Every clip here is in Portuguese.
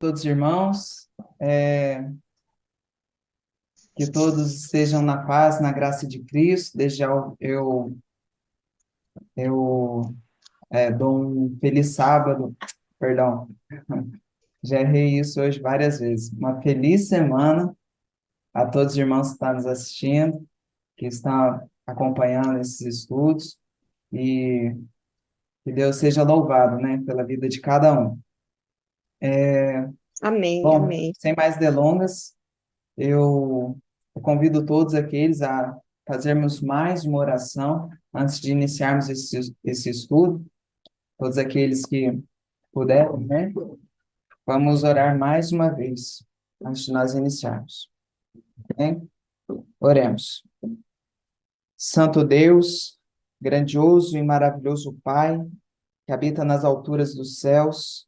Todos os irmãos, que todos estejam na paz, na graça de Cristo. Desde já eu dou um feliz sábado, perdão, já errei isso hoje várias vezes. Uma feliz semana a todos os irmãos que estão nos assistindo, que estão acompanhando esses estudos, e que Deus seja louvado, né, pela vida de cada um. Amém, Bom, amém. sem mais delongas, eu convido todos aqueles a fazermos mais uma oração antes de iniciarmos esse estudo. Todos aqueles que puderem, né? Vamos orar mais uma vez antes de nós iniciarmos. Né? Oremos. Santo Deus, grandioso e maravilhoso Pai, que habita nas alturas dos céus,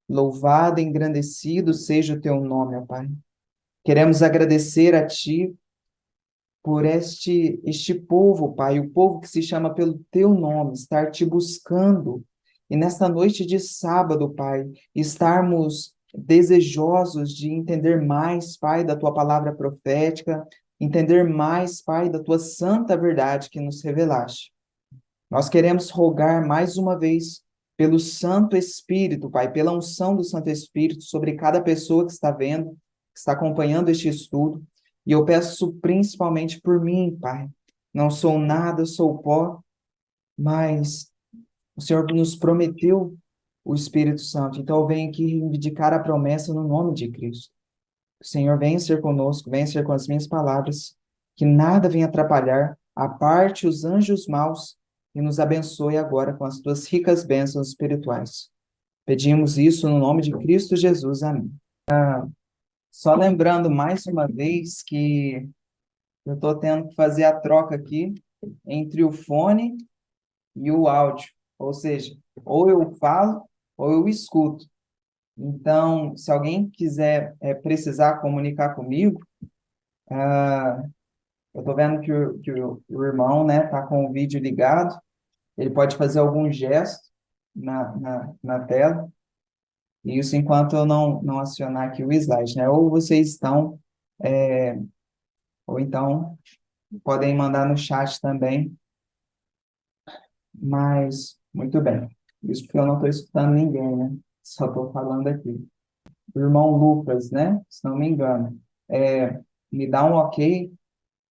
louvado e engrandecido seja o teu nome, ó Pai. Queremos agradecer a Ti por este povo, Pai, o povo que se chama pelo teu nome, estar te buscando. E nesta noite de sábado, Pai, estarmos desejosos de entender mais, Pai, da tua palavra profética, entender mais, Pai, da tua santa verdade que nos revelaste. Nós queremos rogar mais uma vez pelo Santo Espírito, Pai, pela unção do Santo Espírito sobre cada pessoa que está vendo, que está acompanhando este estudo. E eu peço principalmente por mim, Pai. Não sou nada, sou pó, mas o Senhor nos prometeu o Espírito Santo. Então eu venho aqui reivindicar a promessa no nome de Cristo. O Senhor venha ser conosco, venha ser com as minhas palavras, que nada venha atrapalhar, aparte os anjos maus e nos abençoe agora com as tuas ricas bênçãos espirituais. Pedimos isso no nome de Cristo Jesus. Amém. Só lembrando mais uma vez que eu estou tendo que fazer a troca aqui entre o fone e o áudio. Ou seja, ou eu falo ou eu escuto. Então, se alguém quiser precisar comunicar comigo, eu estou vendo que o irmão, né, tá com o vídeo ligado. Ele pode fazer algum gesto na tela. E isso enquanto eu não acionar aqui o slide, né? Ou vocês estão, é, ou então podem mandar no chat também. Mas, muito bem. Isso porque eu não estou escutando ninguém, né? Só estou falando aqui. O irmão Lucas, né? Se não me engano. Me dá um ok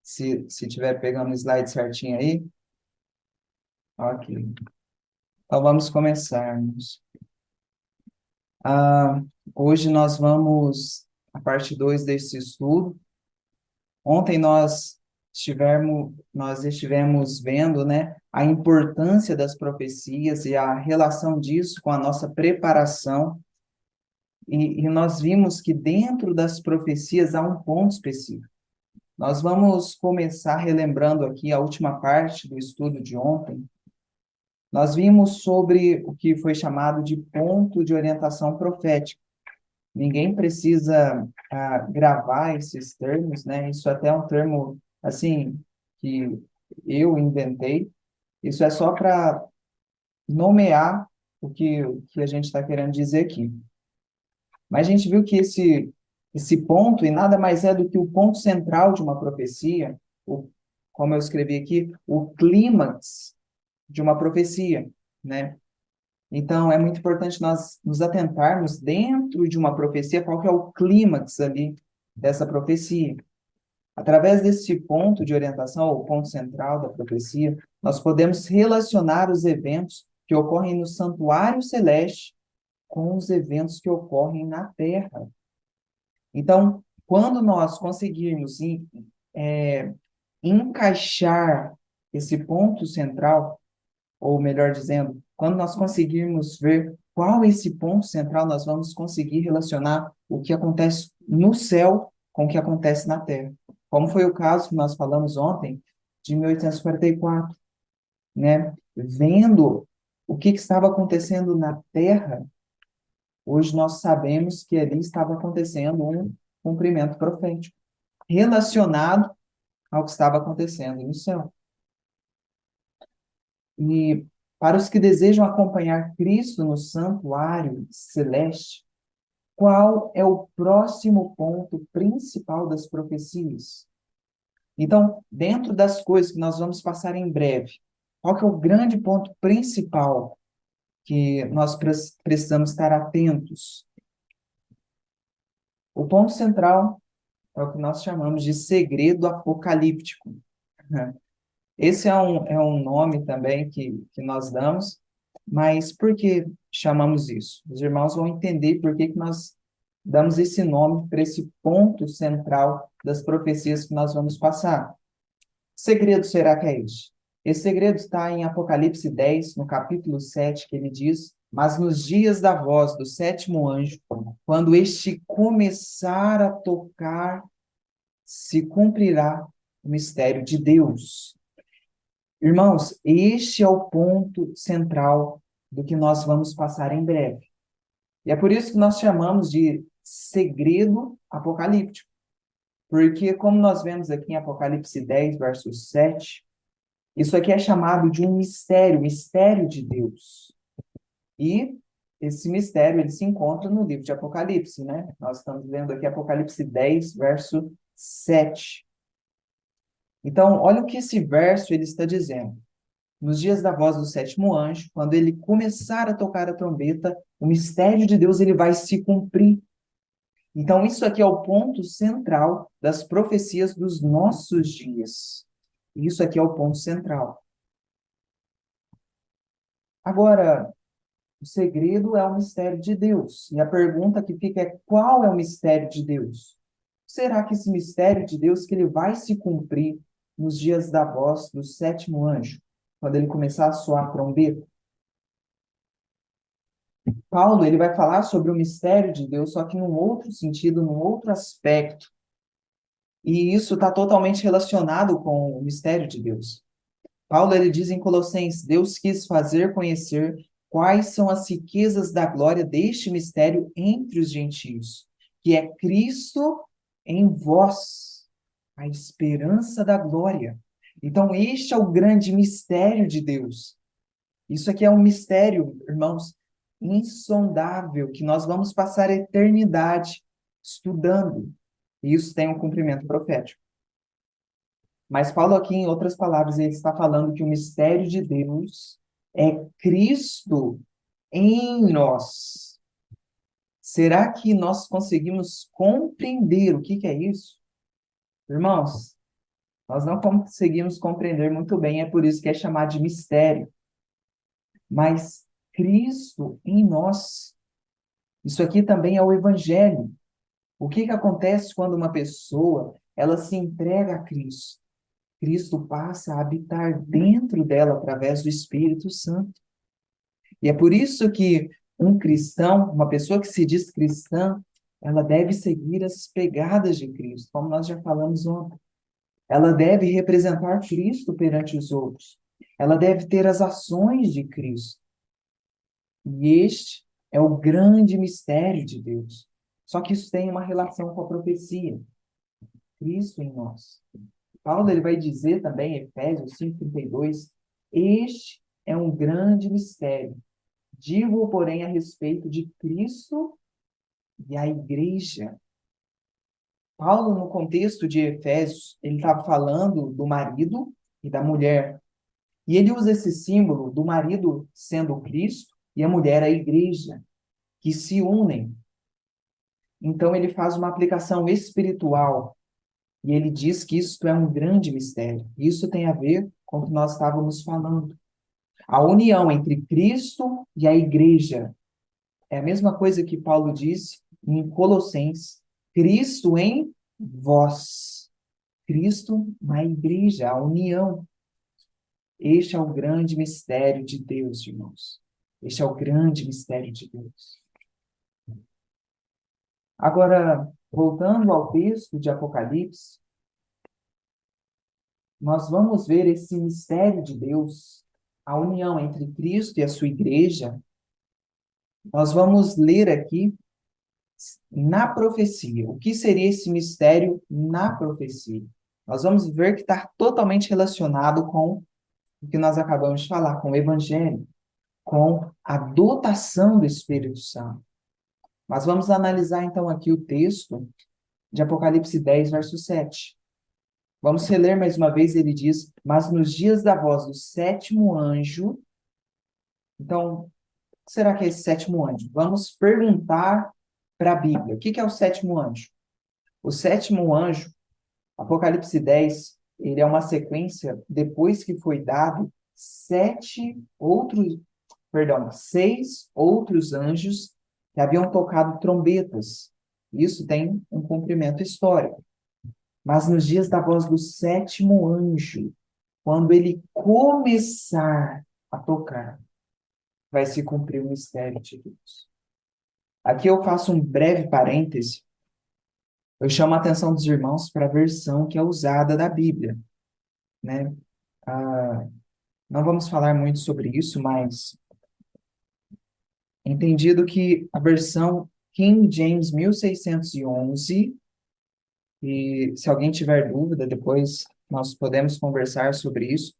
se tiver pegando o slide certinho aí. Ok. Então vamos começarmos. Ah, hoje nós vamos a parte 2 desse estudo. Ontem nós estivemos vendo, né, a importância das profecias e a relação disso com a nossa preparação. E nós vimos que dentro das profecias há um ponto específico. Nós vamos começar relembrando aqui a última parte do estudo de ontem. Nós vimos sobre o que foi chamado de ponto de orientação profética. Ninguém precisa gravar esses termos, né? Isso até é um termo, assim, que eu inventei. Isso é só para nomear o que a gente está querendo dizer aqui. Mas a gente viu que esse ponto, e nada mais é do que o ponto central de uma profecia, como eu escrevi aqui, o clímax de uma profecia, né? Então, é muito importante nós nos atentarmos dentro de uma profecia, qual que é o clímax ali dessa profecia. Através desse ponto de orientação, ou ponto central da profecia, nós podemos relacionar os eventos que ocorrem no santuário celeste com os eventos que ocorrem na terra. Então, quando nós conseguirmos encaixar esse ponto central, ou melhor dizendo, quando nós conseguirmos ver qual é esse ponto central, nós vamos conseguir relacionar o que acontece no céu com o que acontece na Terra. Como foi o caso que nós falamos ontem, de 1844, né? Vendo o que estava acontecendo na Terra, hoje nós sabemos que ali estava acontecendo um cumprimento profético, relacionado ao que estava acontecendo no céu. E para os que desejam acompanhar Cristo no santuário celeste, qual é o próximo ponto principal das profecias. Então, dentro das coisas que nós vamos passar em breve, qual que é o grande ponto principal que nós precisamos estar atentos? O ponto central é o que nós chamamos de segredo apocalíptico. Esse é um nome também que nós damos, mas por que chamamos isso? Os irmãos vão entender por que nós damos esse nome para esse ponto central das profecias que nós vamos passar. Que segredo será que é este? Esse segredo está em Apocalipse 10, no capítulo 7, que ele diz: mas nos dias da voz do sétimo anjo, quando este começar a tocar, se cumprirá o mistério de Deus. Irmãos, este é o ponto central do que nós vamos passar em breve. E é por isso que nós chamamos de segredo apocalíptico. Porque, como nós vemos aqui em Apocalipse 10, verso 7, isso aqui é chamado de um mistério, mistério de Deus. E esse mistério, ele se encontra no livro de Apocalipse, né? Nós estamos lendo aqui Apocalipse 10, verso 7. Então, olha o que esse verso ele está dizendo. Nos dias da voz do sétimo anjo, quando ele começar a tocar a trombeta, o mistério de Deus ele vai se cumprir. Então, isso aqui é o ponto central das profecias dos nossos dias. Isso aqui é o ponto central. Agora, o segredo é o mistério de Deus. E a pergunta que fica é: qual é o mistério de Deus? Será que esse mistério de Deus que ele vai se cumprir nos dias da voz do sétimo anjo, quando ele começar a soar a trombeta? Paulo, ele vai falar sobre o mistério de Deus, só que num outro sentido, num outro aspecto. E isso está totalmente relacionado com o mistério de Deus. Paulo, ele diz em Colossenses: Deus quis fazer conhecer quais são as riquezas da glória deste mistério entre os gentios, que é Cristo em vós, a esperança da glória. Então, este é o grande mistério de Deus. Isso aqui é um mistério, irmãos, insondável, que nós vamos passar a eternidade estudando. E isso tem um cumprimento profético. Mas Paulo aqui, em outras palavras, ele está falando que o mistério de Deus é Cristo em nós. Será que nós conseguimos compreender o que é isso? Irmãos, nós não conseguimos compreender muito bem, é por isso que é chamado de mistério. Mas Cristo em nós, isso aqui também é o Evangelho. O que acontece quando uma pessoa ela se entrega a Cristo? Cristo passa a habitar dentro dela através do Espírito Santo. E é por isso que um cristão, uma pessoa que se diz cristã, ela deve seguir as pegadas de Cristo, como nós já falamos ontem. Ela deve representar Cristo perante os outros. Ela deve ter as ações de Cristo. E este é o grande mistério de Deus. Só que isso tem uma relação com a profecia. Cristo em nós. Paulo ele vai dizer também, em Efésios 5:32, este é um grande mistério. Digo, porém, a respeito de Cristo e a igreja. Paulo, no contexto de Efésios, ele estava falando do marido e da mulher. E ele usa esse símbolo do marido sendo Cristo e a mulher a igreja, que se unem. Então, ele faz uma aplicação espiritual. E ele diz que isso é um grande mistério. Isso tem a ver com o que nós estávamos falando. A união entre Cristo e a igreja. É a mesma coisa que Paulo disse em Colossenses. Cristo em vós. Cristo na igreja, a união. Este é o grande mistério de Deus, irmãos. Este é o grande mistério de Deus. Agora, voltando ao texto de Apocalipse, nós vamos ver esse mistério de Deus, a união entre Cristo e a sua igreja. Nós vamos ler aqui na profecia. O que seria esse mistério na profecia? Nós vamos ver que está totalmente relacionado com o que nós acabamos de falar, com o Evangelho, com a dotação do Espírito Santo. Mas vamos analisar então aqui o texto de Apocalipse 10, verso 7. Vamos reler mais uma vez, ele diz, mas nos dias da voz do sétimo anjo. Então, o que será que é esse sétimo anjo? Vamos perguntar para a Bíblia. O que é o sétimo anjo? O sétimo anjo, Apocalipse 10, ele é uma sequência depois que foi dado seis outros anjos que haviam tocado trombetas. Isso tem um cumprimento histórico. Mas nos dias da voz do sétimo anjo, quando ele começar a tocar, vai se cumprir o mistério de Deus. Aqui eu faço um breve parêntese. Eu chamo a atenção dos irmãos para a versão que é usada da Bíblia, né? Ah, não vamos falar muito sobre isso, mas entendido que a versão King James 1611, e se alguém tiver dúvida, depois nós podemos conversar sobre isso,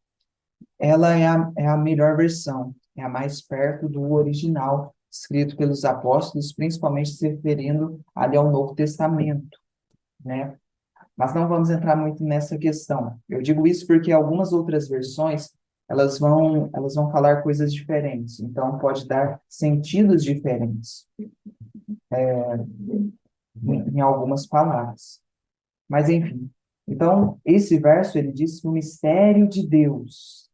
ela é a melhor versão, é a mais perto do original, escrito pelos apóstolos, principalmente se referindo ali ao Novo Testamento, né? Mas não vamos entrar muito nessa questão. Eu digo isso porque algumas outras versões, elas vão falar coisas diferentes, então pode dar sentidos diferentes em algumas palavras. Mas enfim, então esse verso ele diz que o mistério de Deus,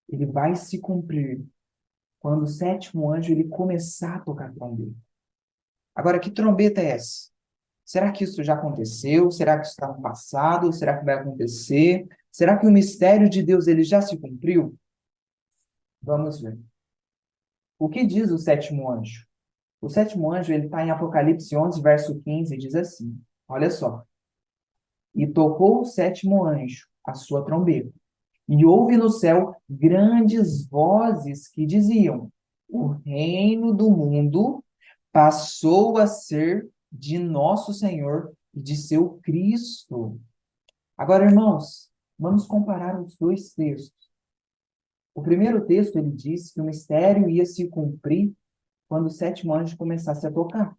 ele vai se cumprir quando o sétimo anjo ele começar a tocar trombeta. Agora, que trombeta é essa? Será que isso já aconteceu? Será que isso está no passado? Será que vai acontecer? Será que o mistério de Deus ele já se cumpriu? Vamos ver. O que diz o sétimo anjo? O sétimo anjo ele está em Apocalipse 11, verso 15, e diz assim, olha só. E tocou o sétimo anjo a sua trombeta. E houve no céu grandes vozes que diziam: o reino do mundo passou a ser de nosso Senhor e de seu Cristo. Agora, irmãos, vamos comparar os dois textos. O primeiro texto ele diz que o mistério ia se cumprir quando o sétimo anjo começasse a tocar.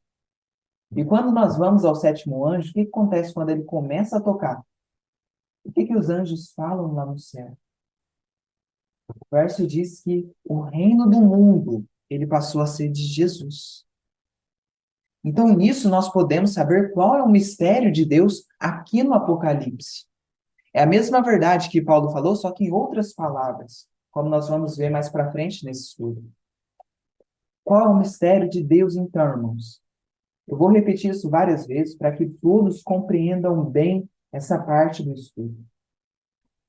E quando nós vamos ao sétimo anjo, o que acontece quando ele começa a tocar? O que os anjos falam lá no céu? O verso diz que o reino do mundo ele passou a ser de Jesus. Então, nisso, nós podemos saber qual é o mistério de Deus aqui no Apocalipse. É a mesma verdade que Paulo falou, só que em outras palavras, como nós vamos ver mais para frente nesse estudo. Qual é o mistério de Deus, então, irmãos? Eu vou repetir isso várias vezes para que todos compreendam bem essa parte do estudo.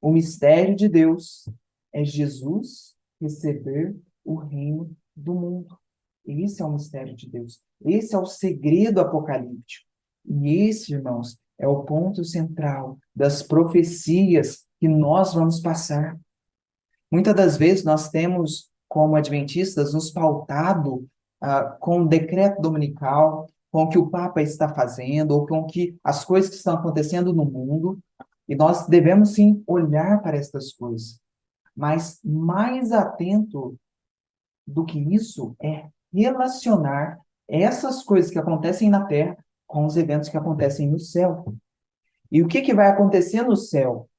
O mistério de Deus é Jesus receber o reino do mundo. Esse é o mistério de Deus. Esse é o segredo apocalíptico. E esse, irmãos, é o ponto central das profecias que nós vamos passar. Muitas das vezes nós temos, como adventistas, nos pautado com o decreto dominical, com o que o Papa está fazendo, ou com o que as coisas que estão acontecendo no mundo, e nós devemos sim olhar para estas coisas. Mas mais atento do que isso é relacionar essas coisas que acontecem na Terra com os eventos que acontecem no céu. E o que vai acontecer no céu?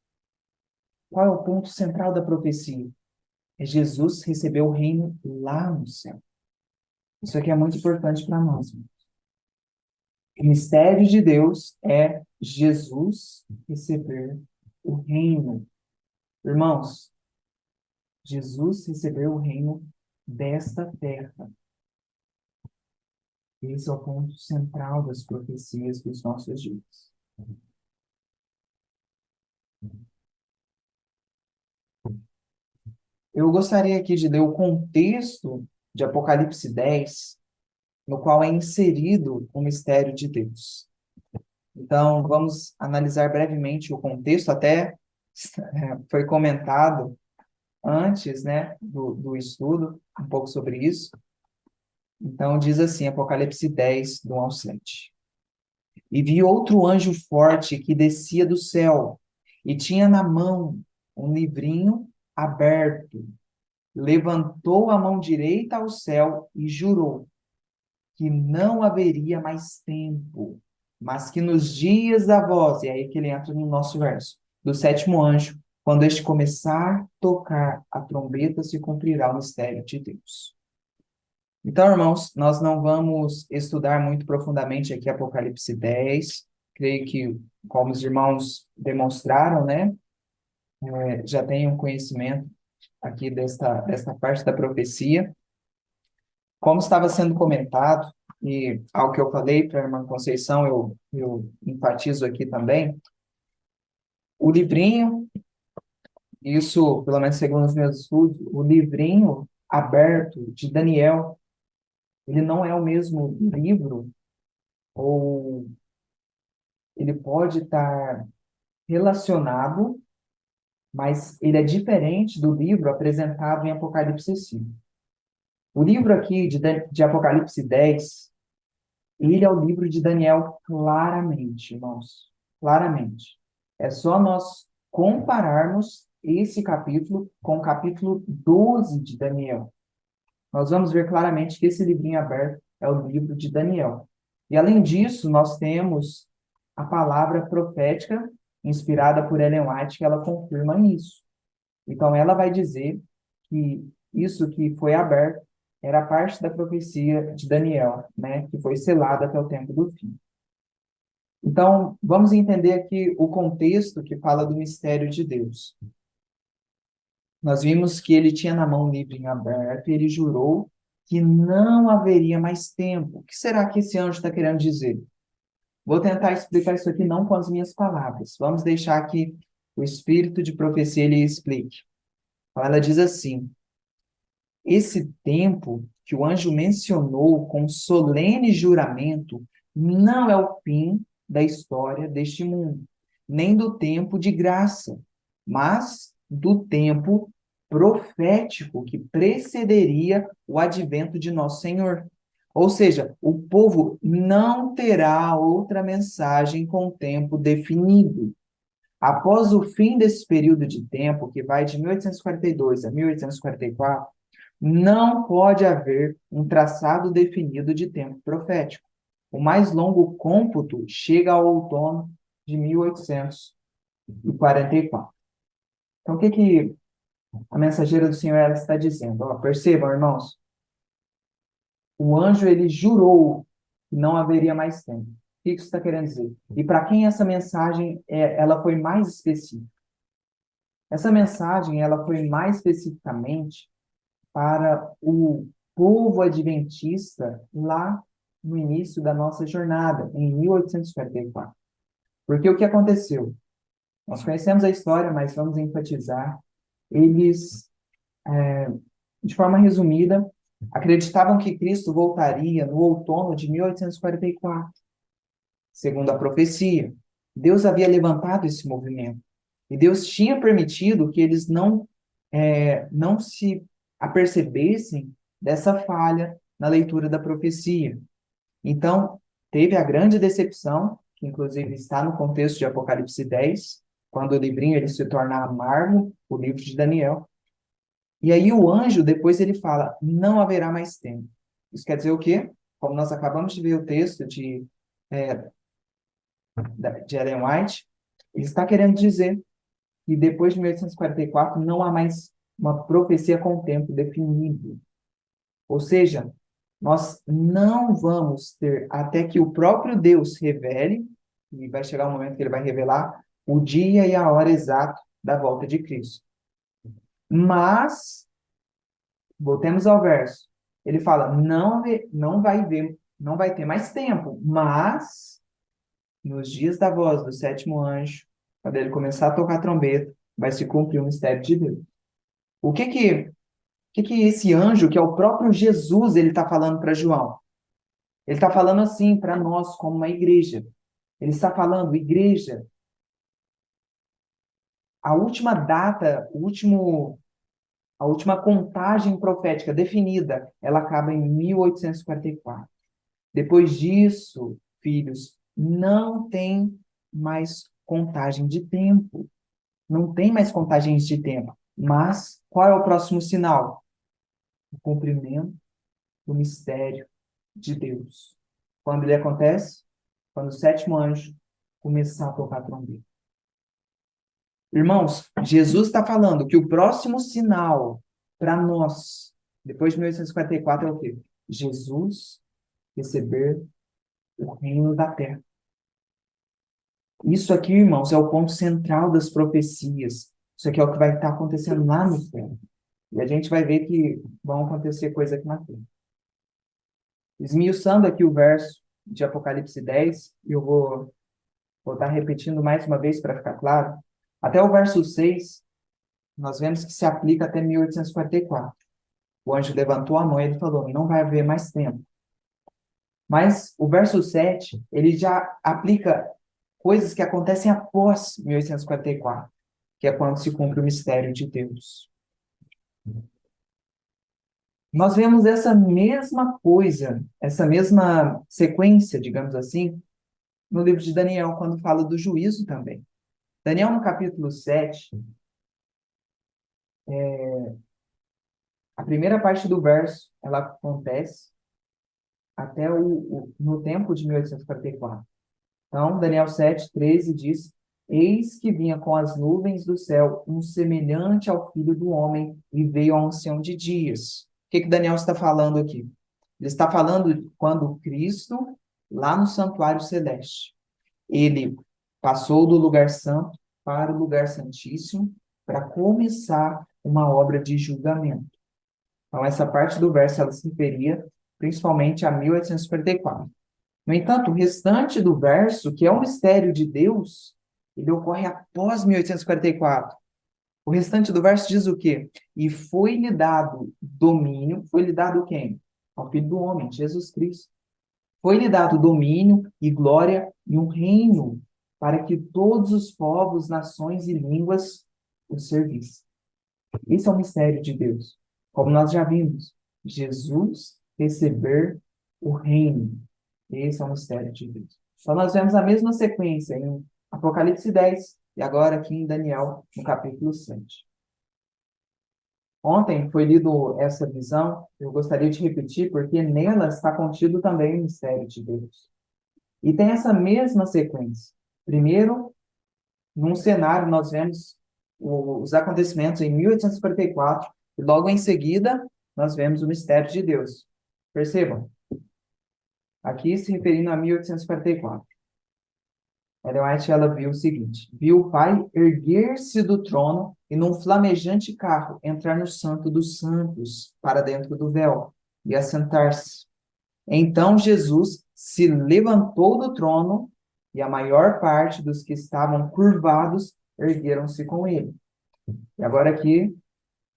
Qual é o ponto central da profecia? É Jesus receber o reino lá no céu. Isso aqui é muito importante para nós. O mistério de Deus é Jesus receber o reino. Irmãos, Jesus recebeu o reino desta terra. Esse é o ponto central das profecias dos nossos dias. Eu gostaria aqui de ler o contexto de Apocalipse 10, no qual é inserido o mistério de Deus. Então, vamos analisar brevemente o contexto, até foi comentado antes, né, do estudo, um pouco sobre isso. Então, diz assim, Apocalipse 10, do 1 ao 7. E vi outro anjo forte que descia do céu, e tinha na mão um livrinho aberto. Levantou a mão direita ao céu e jurou: que não haveria mais tempo, mas que nos dias da voz, e aí que ele entra no nosso verso, do sétimo anjo, quando este começar a tocar a trombeta, se cumprirá o mistério de Deus. Então, irmãos, nós não vamos estudar muito profundamente aqui Apocalipse 10. Creio que, como os irmãos demonstraram, né, já tem um conhecimento aqui desta parte da profecia. Como estava sendo comentado, e ao que eu falei para a irmã Conceição, eu enfatizo aqui também, o livrinho, isso, pelo menos segundo os meus estudos, o livrinho aberto de Daniel, ele não é o mesmo livro, ou ele pode estar relacionado, mas ele é diferente do livro apresentado em Apocalipse 5. O livro aqui de Apocalipse 10, ele é o livro de Daniel claramente, irmãos. Claramente. É só nós compararmos esse capítulo com o capítulo 12 de Daniel. Nós vamos ver claramente que esse livrinho aberto é o livro de Daniel. E além disso, nós temos a palavra profética inspirada por Ellen White, que ela confirma isso. Então, ela vai dizer que isso que foi aberto era parte da profecia de Daniel, né, que foi selada até o tempo do fim. Então, vamos entender aqui o contexto que fala do mistério de Deus. Nós vimos que ele tinha na mão o livro em aberto e ele jurou que não haveria mais tempo. O que será que esse anjo está querendo dizer? Vou tentar explicar isso aqui não com as minhas palavras. Vamos deixar que o espírito de profecia ele explique. Ela diz assim: esse tempo que o anjo mencionou com solene juramento não é o fim da história deste mundo, nem do tempo de graça, mas do tempo profético que precederia o advento de nosso Senhor. Ou seja, o povo não terá outra mensagem com tempo definido. Após o fim desse período de tempo, que vai de 1842 a 1844, não pode haver um traçado definido de tempo profético. O mais longo cômputo chega ao outono de 1844. Então, o que a mensageira do Senhor ela está dizendo? Ó, percebam, irmãos, o anjo ele jurou que não haveria mais tempo. O que isso está querendo dizer? E para quem essa mensagem ela foi mais específica? Essa mensagem ela foi mais especificamente para o povo adventista lá no início da nossa jornada, em 1844. Porque o que aconteceu? Nós conhecemos a história, mas vamos enfatizar. Eles, de forma resumida, acreditavam que Cristo voltaria no outono de 1844, segundo a profecia. Deus havia levantado esse movimento. E Deus tinha permitido que eles não se apercebessem dessa falha na leitura da profecia. Então, teve a grande decepção, que inclusive está no contexto de Apocalipse 10, quando o livrinho ele se torna amargo, o livro de Daniel. E aí o anjo, depois ele fala, não haverá mais tempo. Isso quer dizer o quê? Como nós acabamos de ver o texto de Ellen White, ele está querendo dizer que depois de 1844 não há mais uma profecia com tempo definido. Ou seja, nós não vamos ter até que o próprio Deus revele, e vai chegar um momento que ele vai revelar o dia e a hora exata da volta de Cristo. Mas, voltemos ao verso. Ele fala, não vai ter mais tempo, mas nos dias da voz do sétimo anjo, quando ele começar a tocar a trombeta, vai se cumprir o mistério de Deus. O que que esse anjo, que é o próprio Jesus, ele está falando para João? Ele está falando assim para nós, como uma igreja. Ele está falando, igreja, a última data, a última contagem profética definida, ela acaba em 1844. Depois disso, filhos, não tem mais contagem de tempo. Não tem mais contagens de tempo. Mas qual é o próximo sinal? O cumprimento do mistério de Deus. Quando ele acontece? Quando o sétimo anjo começar a tocar a trombeta. Irmãos, Jesus está falando que o próximo sinal para nós, depois de 1854, é o quê? Jesus receber o reino da terra. Isso aqui, irmãos, é o ponto central das profecias. Isso aqui é o que vai estar acontecendo lá no céu. E a gente vai ver que vão acontecer coisas aqui na terra. Esmiuçando aqui o verso de Apocalipse 10, eu vou estar repetindo mais uma vez para ficar claro. Até o verso 6, nós vemos que se aplica até 1844. O anjo levantou a mão e ele falou, não vai haver mais tempo. Mas o verso 7, ele já aplica coisas que acontecem após 1844, que é quando se cumpre o mistério de Deus. Nós vemos essa mesma coisa, essa mesma sequência, digamos assim, no livro de Daniel, quando fala do juízo também. Daniel, no capítulo 7, a primeira parte do verso, ela acontece até no tempo de 1844. Então, Daniel 7:13 diz: Eis que vinha com as nuvens do céu um semelhante ao Filho do Homem e veio ao ancião de dias. O que Daniel está falando aqui? Ele está falando quando Cristo, lá no santuário celeste, ele passou do lugar santo para o lugar santíssimo para começar uma obra de julgamento. Então, essa parte do verso ela se referia principalmente a 1854. No entanto, o restante do verso, que é um mistério de Deus, ele ocorre após 1844. O restante do verso diz o quê? E foi-lhe dado domínio, foi-lhe dado quem? Ao Filho do Homem, Jesus Cristo. Foi-lhe dado domínio e glória e um reino para que todos os povos, nações e línguas o servissem. Esse é o mistério de Deus. Como nós já vimos, Jesus receber o reino. Esse é o mistério de Deus. Então, nós vemos a mesma sequência em Apocalipse 10 e agora aqui em Daniel, no capítulo 7. Ontem foi lido essa visão, eu gostaria de repetir, porque nela está contido também o mistério de Deus. E tem essa mesma sequência. Primeiro, num cenário, nós vemos os acontecimentos em 1844, e logo em seguida, nós vemos o mistério de Deus. Percebam, aqui se referindo a 1844. Ellen White, ela viu o seguinte: viu o pai erguer-se do trono e num flamejante carro entrar no Santo dos Santos, para dentro do véu, e assentar-se. Então Jesus se levantou do trono e a maior parte dos que estavam curvados ergueram-se com ele. E agora aqui,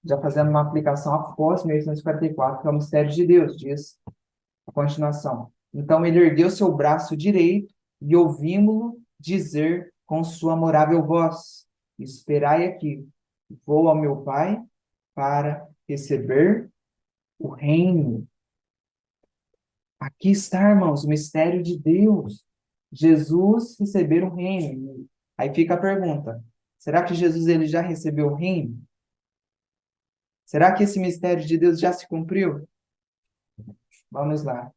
já fazendo uma aplicação após 1844, que é o mistério de Deus, diz a continuação. Então ele ergueu seu braço direito e ouvimos-lo dizer com sua amorável voz: Esperai aqui, vou ao meu Pai para receber o reino. Aqui está, irmãos, o mistério de Deus. Jesus receber o reino. Aí fica a pergunta: será que Jesus ele já recebeu o reino? Será que esse mistério de Deus já se cumpriu? Vamos lá.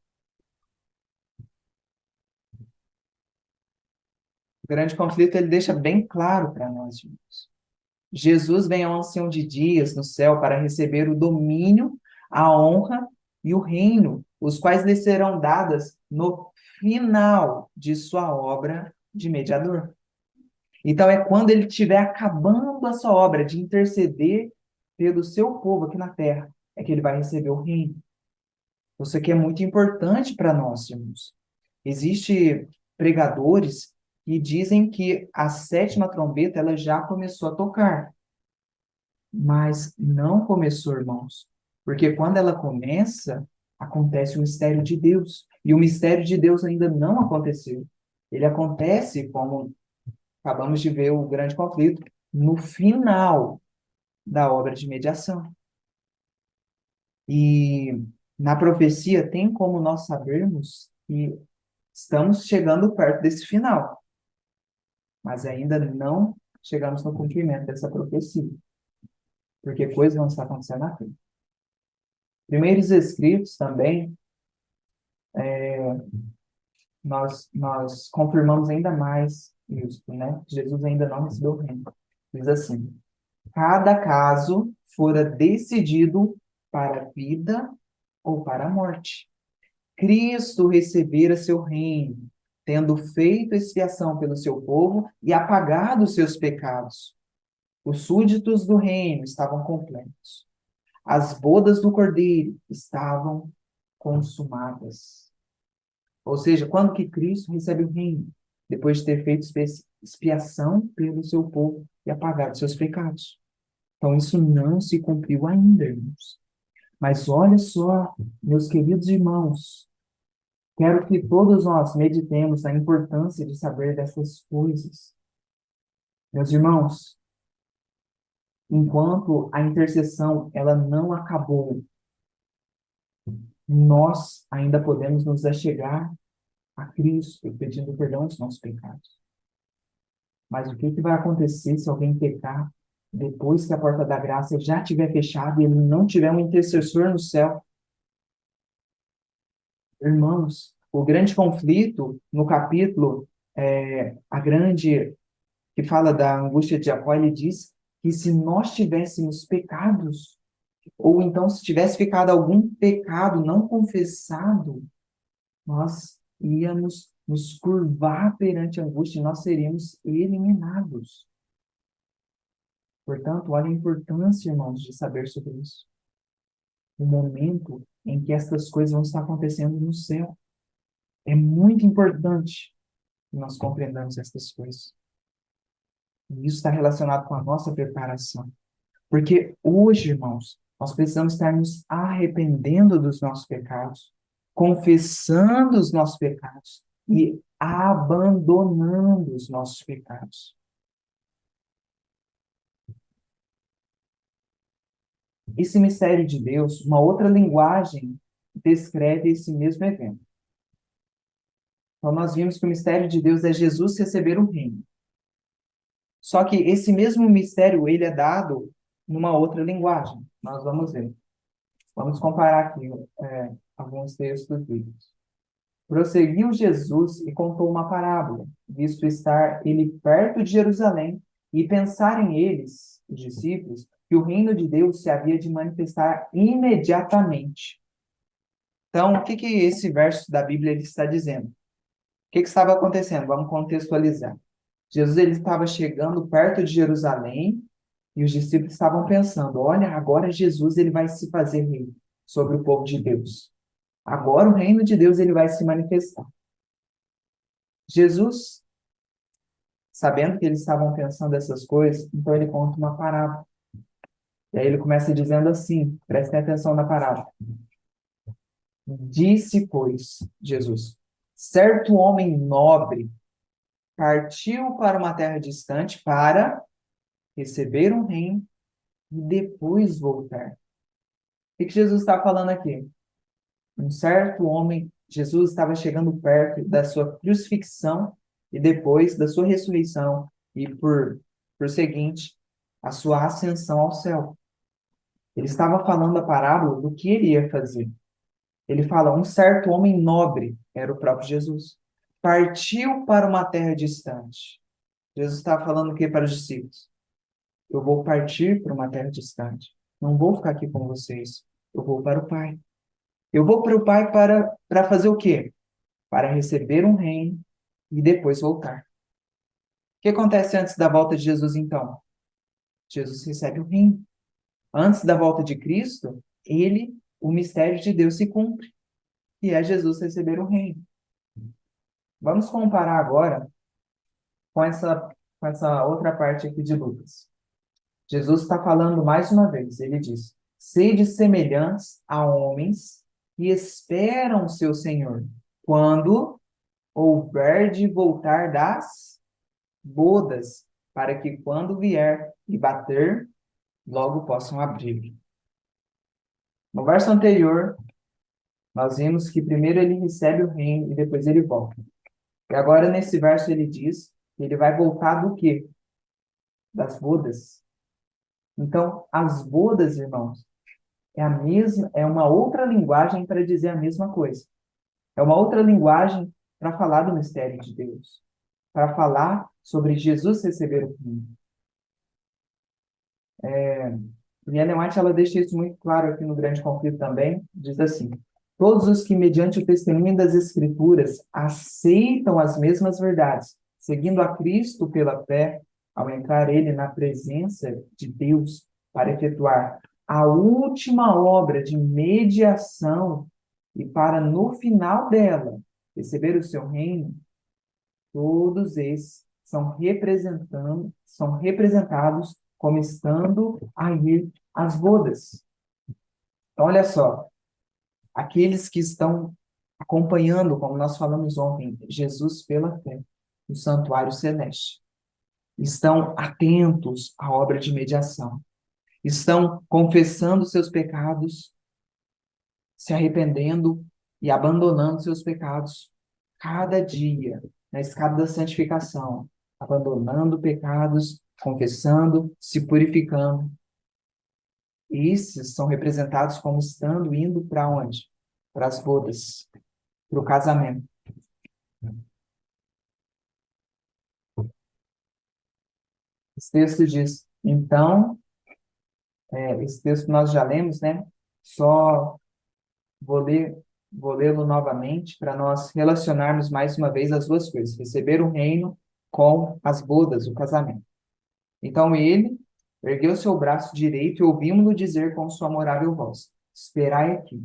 O grande conflito ele deixa bem claro para nós, irmãos. Jesus vem ao ancião de dias no céu para receber o domínio, a honra e o reino, os quais lhe serão dadas no final de sua obra de mediador. Então é quando ele estiver acabando a sua obra de interceder pelo seu povo aqui na terra, é que ele vai receber o reino. Isso aqui é muito importante para nós, irmãos. Existem pregadores que dizem que a sétima trombeta ela já começou a tocar. Mas não começou, irmãos. Porque quando ela começa, acontece o mistério de Deus. E o mistério de Deus ainda não aconteceu. Ele acontece, como acabamos de ver o grande conflito, no final da obra de mediação. E na profecia tem como nós sabermos que estamos chegando perto desse final, mas ainda não chegamos no cumprimento dessa profecia, porque coisas vão estar acontecendo na frente. Primeiros escritos também nós confirmamos ainda mais isso, né? Jesus ainda não recebeu o reino. Diz assim: cada caso fora decidido para a vida ou para a morte. Cristo recebera seu reino, tendo feito expiação pelo seu povo e apagado os seus pecados. Os súditos do reino estavam completos. As bodas do Cordeiro estavam consumadas. Ou seja, quando que Cristo recebe o reino? Depois de ter feito expiação pelo seu povo e apagado seus pecados. Então, isso não se cumpriu ainda, irmãos. Mas olha só, meus queridos irmãos, quero que todos nós meditemos na importância de saber dessas coisas. Meus irmãos, enquanto a intercessão ela não acabou, nós ainda podemos nos achegar a Cristo pedindo perdão dos nossos pecados. Mas o que vai acontecer se alguém pecar depois que a porta da graça já estiver fechada e ele não tiver um intercessor no céu? Irmãos, o grande conflito no capítulo, a grande, que fala da angústia de Jacó, ele diz que se nós tivéssemos pecados, ou então se tivesse ficado algum pecado não confessado, nós íamos nos curvar perante a angústia e nós seríamos eliminados. Portanto, olha a importância, irmãos, de saber sobre isso. O momento em que essas coisas vão estar acontecendo no céu. É muito importante que nós compreendamos essas coisas. E isso está relacionado com a nossa preparação. Porque hoje, irmãos, nós precisamos estar nos arrependendo dos nossos pecados, confessando os nossos pecados e abandonando os nossos pecados. Esse mistério de Deus, uma outra linguagem, descreve esse mesmo evento. Então, nós vimos que o mistério de Deus é Jesus receber o reino. Só que esse mesmo mistério, ele é dado numa outra linguagem. Nós vamos ver. Vamos comparar aqui alguns textos bíblicos. Prosseguiu Jesus e contou uma parábola, visto estar ele perto de Jerusalém, e pensarem eles, os discípulos, que o reino de Deus se havia de manifestar imediatamente. Então, o que esse verso da Bíblia ele está dizendo? O que estava acontecendo? Vamos contextualizar. Jesus ele estava chegando perto de Jerusalém e os discípulos estavam pensando: olha, agora Jesus ele vai se fazer rei sobre o povo de Deus. Agora o reino de Deus ele vai se manifestar. Jesus, sabendo que eles estavam pensando essas coisas, então ele conta uma parábola. E aí ele começa dizendo assim, prestem atenção na parábola. Disse, pois, Jesus, certo homem nobre partiu para uma terra distante para receber um reino e depois voltar. O que Jesus está falando aqui? Um certo homem, Jesus estava chegando perto da sua crucifixão e depois da sua ressurreição e, por seguinte, a sua ascensão ao céu. Ele estava falando a parábola do que ele ia fazer. Ele fala, um certo homem nobre, era o próprio Jesus, partiu para uma terra distante. Jesus estava falando o que para os discípulos? Eu vou partir para uma terra distante. Não vou ficar aqui com vocês. Eu vou para o Pai. Eu vou para o Pai para fazer o quê? Para receber um reino e depois voltar. O que acontece antes da volta de Jesus, então? Jesus recebe o reino. Antes da volta de Cristo, o mistério de Deus se cumpre, e é Jesus receber o reino. Vamos comparar agora com essa outra parte aqui de Lucas. Jesus está falando mais uma vez, ele diz, sede semelhantes a homens que esperam seu Senhor, quando houver de voltar das bodas, para que quando vier e bater, logo possam abrir. No verso anterior, nós vimos que primeiro ele recebe o reino e depois ele volta. E agora nesse verso ele diz que ele vai voltar do quê? Das bodas. Então, as bodas, irmãos, é uma outra linguagem para dizer a mesma coisa. É uma outra linguagem para falar do mistério de Deus, para falar sobre Jesus receber o reino. E Ellen White, ela deixa isso muito claro aqui no Grande Conflito também, diz assim: todos os que, mediante o testemunho das Escrituras, aceitam as mesmas verdades, seguindo a Cristo pela fé, ao entrar ele na presença de Deus para efetuar a última obra de mediação e para, no final dela, receber o seu reino, todos esses são representados como estando a ir às bodas. Então, olha só, aqueles que estão acompanhando, como nós falamos ontem, Jesus pela fé, no santuário celeste, estão atentos à obra de mediação, estão confessando seus pecados, se arrependendo e abandonando seus pecados cada dia na escada da santificação, abandonando pecados, confessando, se purificando. E esses são representados como estando indo para onde? Para as bodas, para o casamento. Esse texto diz, então, esse texto nós já lemos, né? Só vou ler, vou lê-lo novamente para nós relacionarmos mais uma vez as duas coisas, receber o reino com as bodas, o casamento. Então ele ergueu seu braço direito e ouvimos-lo dizer com sua amorável voz: esperai aqui,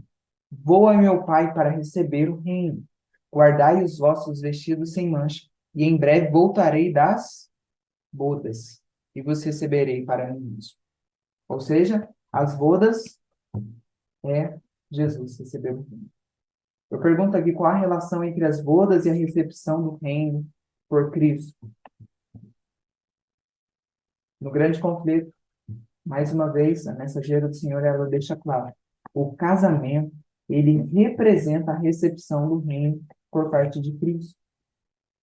vou a meu pai para receber o reino. Guardai os vossos vestidos sem mancha, e em breve voltarei das bodas, e vos receberei para mim mesmo. Ou seja, as bodas é Jesus receber o reino. Eu pergunto aqui qual a relação entre as bodas e a recepção do reino por Cristo. No grande conflito, mais uma vez, a mensageira do Senhor, ela deixa claro, o casamento, ele representa a recepção do reino por parte de Cristo.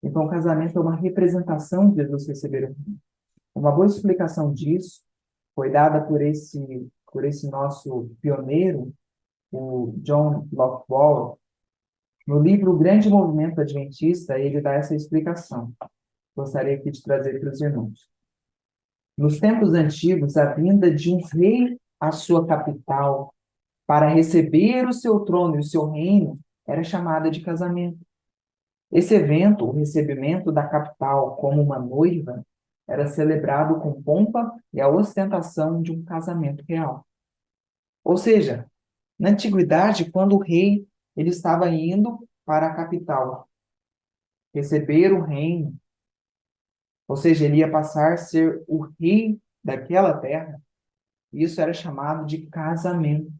Então, o casamento é uma representação de Jesus receber o reino. Uma boa explicação disso foi dada por esse nosso pioneiro, o John Locke, no livro O Grande Movimento Adventista. Ele dá essa explicação. Gostaria aqui de trazer para os irmãos. Nos tempos antigos, a vinda de um rei à sua capital para receber o seu trono e o seu reino era chamada de casamento. Esse evento, o recebimento da capital como uma noiva, era celebrado com pompa e a ostentação de um casamento real. Ou seja, na antiguidade, quando o rei ele estava indo para a capital receber o reino, ou seja, ele ia passar a ser o rei daquela terra, isso era chamado de casamento.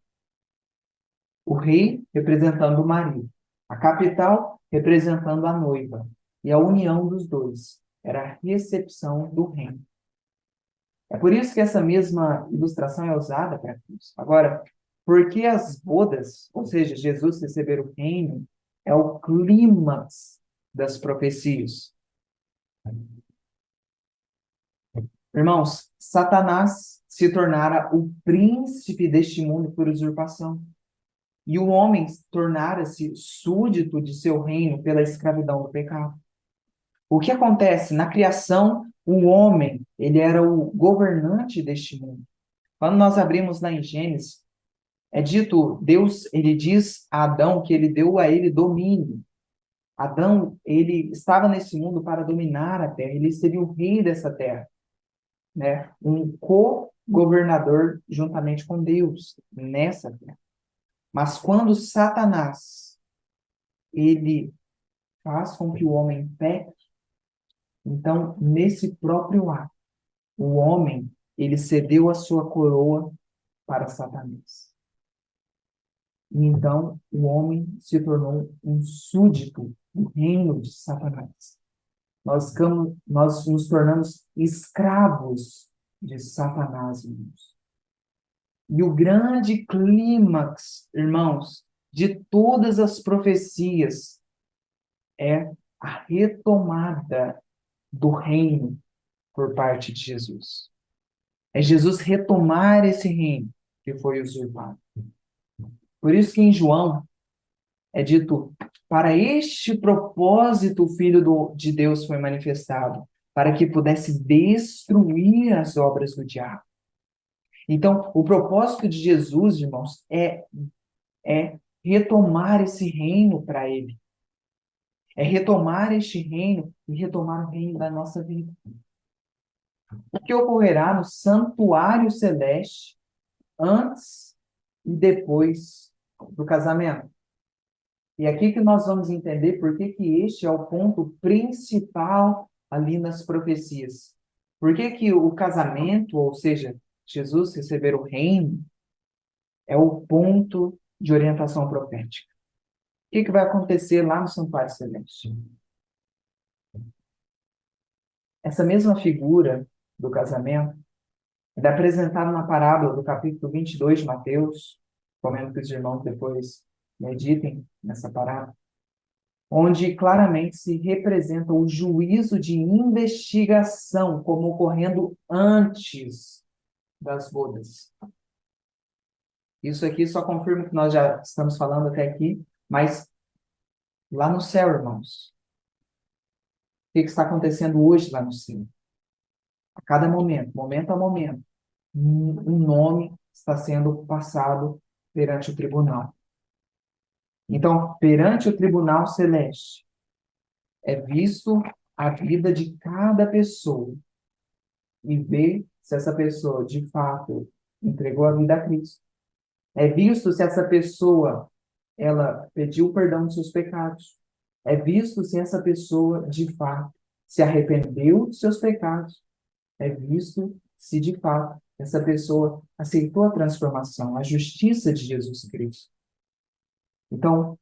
O rei representando o marido, a capital representando a noiva, e a união dos dois era a recepção do reino. É por isso que essa mesma ilustração é usada para Cristo. Agora, por que as bodas, ou seja, Jesus receber o reino, é o clímax das profecias? Irmãos, Satanás se tornara o príncipe deste mundo por usurpação. E o homem tornara-se súdito de seu reino pela escravidão do pecado. O que acontece? Na criação, o homem, ele era o governante deste mundo. Quando nós abrimos lá em Gênesis, é dito, Deus, ele diz a Adão que ele deu a ele domínio. Adão, ele estava nesse mundo para dominar a terra, ele seria o rei dessa terra, né? Um co-governador juntamente com Deus nessa terra. Mas quando Satanás, ele faz com que o homem peque, então, nesse próprio ato, o homem, ele cedeu a sua coroa para Satanás. E então, o homem se tornou um súdito do reino de Satanás. Nós nos tornamos escravos de Satanás, irmãos. E o grande clímax, irmãos, de todas as profecias é a retomada do reino por parte de Jesus. É Jesus retomar esse reino que foi usurpado. Por isso que em João, é dito: para este propósito o Filho de Deus foi manifestado, para que pudesse destruir as obras do diabo. Então, o propósito de Jesus, irmãos, é retomar esse reino para ele. É retomar este reino e retomar o reino da nossa vida. O que ocorrerá no santuário celeste antes e depois do casamento? E aqui que nós vamos entender por que este é o ponto principal ali nas profecias. Por que o casamento, ou seja, Jesus receber o reino, é o ponto de orientação profética. O que vai acontecer lá no santuário celeste? Essa mesma figura do casamento é apresentada na parábola do capítulo 22 de Mateus, comendo que os irmãos depois meditem nessa parábola, onde claramente se representa o juízo de investigação como ocorrendo antes das bodas. Isso aqui só confirma o que nós já estamos falando até aqui, mas lá no céu, irmãos, o que está acontecendo hoje lá no céu? A cada momento, momento a momento, um nome está sendo passado perante o tribunal. Então, perante o tribunal celeste, é visto a vida de cada pessoa e ver se essa pessoa, de fato, entregou a vida a Cristo. É visto se essa pessoa, ela pediu perdão dos seus pecados. É visto se essa pessoa, de fato, se arrependeu dos seus pecados. É visto se, de fato, essa pessoa aceitou a transformação, a justiça de Jesus Cristo. Então,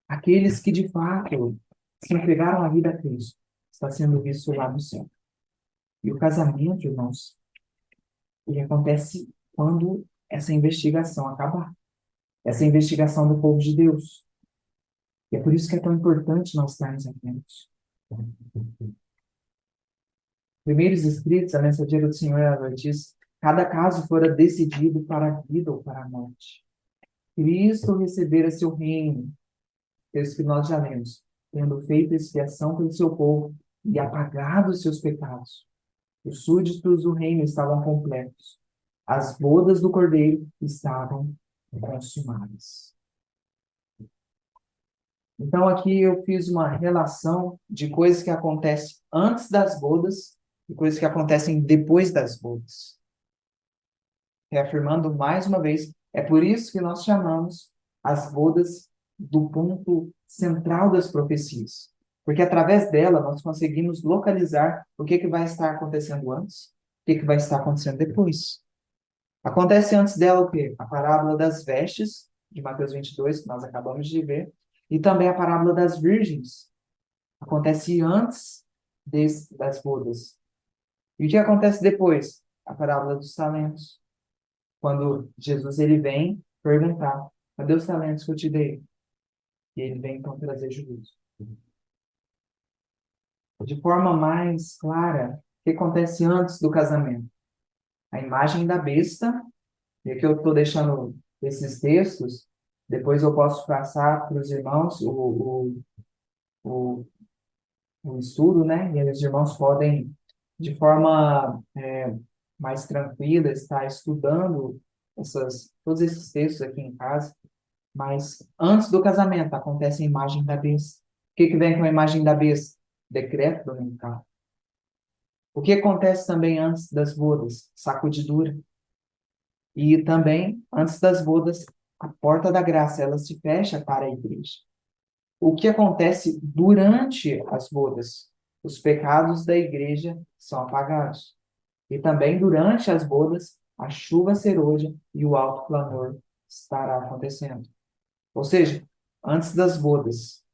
aqueles que, de fato, se entregaram a vida a Cristo, está sendo visto lá no céu. E o casamento, irmãos, ele acontece quando essa investigação acabar. Essa investigação do povo de Deus. E é por isso que é tão importante nós estarmos atentos. Primeiros escritos, a mensageira do Senhor, ela diz: cada caso fora decidido para a vida ou para a morte. Cristo recebera seu reino, texto que nós já lemos, tendo feito expiação pelo seu povo e apagado os seus pecados. Os súditos do reino estavam completos. As bodas do Cordeiro estavam consumadas. Então, aqui eu fiz uma relação de coisas que acontecem antes das bodas e coisas que acontecem depois das bodas. Reafirmando mais uma vez, é por isso que nós chamamos as bodas do ponto central das profecias. Porque através dela nós conseguimos localizar o que vai estar acontecendo antes, o que vai estar acontecendo depois. Acontece antes dela o quê? A parábola das vestes, de Mateus 22, que nós acabamos de ver, e também a parábola das virgens. Acontece antes das bodas. E o que acontece depois? A parábola dos talentos. Quando Jesus ele vem perguntar: cadê os talentos que eu te dei? E ele vem então trazer juízo. De forma mais clara, o que acontece antes do casamento? A imagem da besta, e aqui eu estou deixando esses textos, depois eu posso passar para os irmãos o, o estudo, né? E aí os irmãos podem, de forma mais tranquila, estar estudando todos esses textos aqui em casa. Mas antes do casamento acontece a imagem da besta. O que vem com a imagem da besta? Decreto dominical. O que acontece também antes das bodas? Sacudidura. E também, antes das bodas, a porta da graça, ela se fecha para a igreja. O que acontece durante as bodas? Os pecados da igreja são apagados. E também durante as bodas, a chuva serôdia e o alto clamor estará acontecendo. Ou seja, antes das bodas,